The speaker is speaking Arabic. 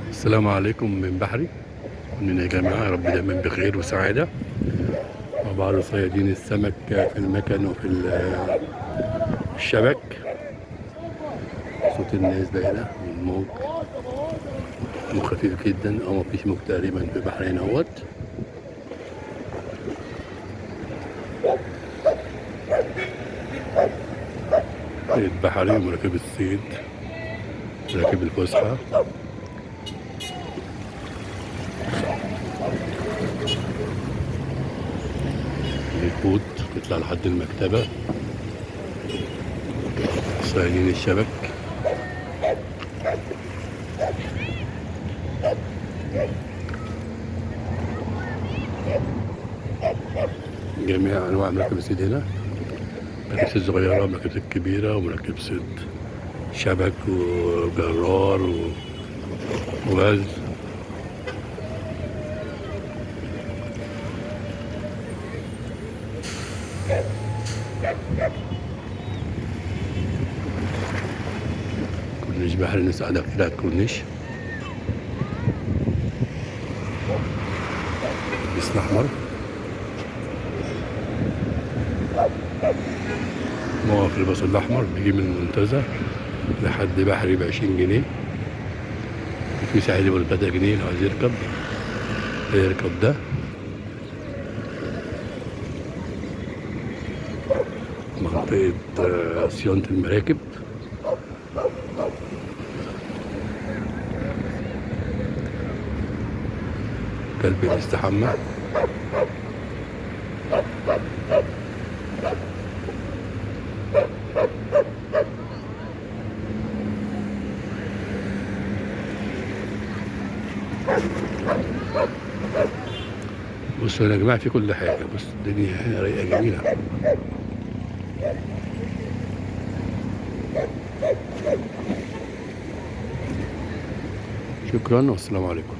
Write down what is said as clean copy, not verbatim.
السلام عليكم من بحري. مننا يا جماعة، يا رب دايما بخير وسعادة. مع بعض صيادين السمك في المكن وفي الشبك. صوت الناس باينة والموج خفيف جدا أو مفيش موج تقريبا في بحرين اهوت. البحري ومراكب الصيد، مراكب الفسحة. اليخوت تطلع لحد المكتبة، صيادين الشبك. جميع أنواع مراكب الصيد هنا، مراكب صيد صغيرة ومراكب صيد كبيرة ومراكب صيد شبك وجرار وغاز. كورنيش بحر، الناس قاعدة كتير على الكورنيش. بسم أحمر، موقف الباص الأحمر بيجي من المنتزه لحد بحري ب20 جنيه. في ساعة برضه 3 جنيه لو عايز يركب ده. منطقة صيانة المراكب. كلب بيستحمى. بصوا يا جماعة، في كل حاجة. بص الدنيا هنا رايقة جميلة. شكرا والسلام عليكم.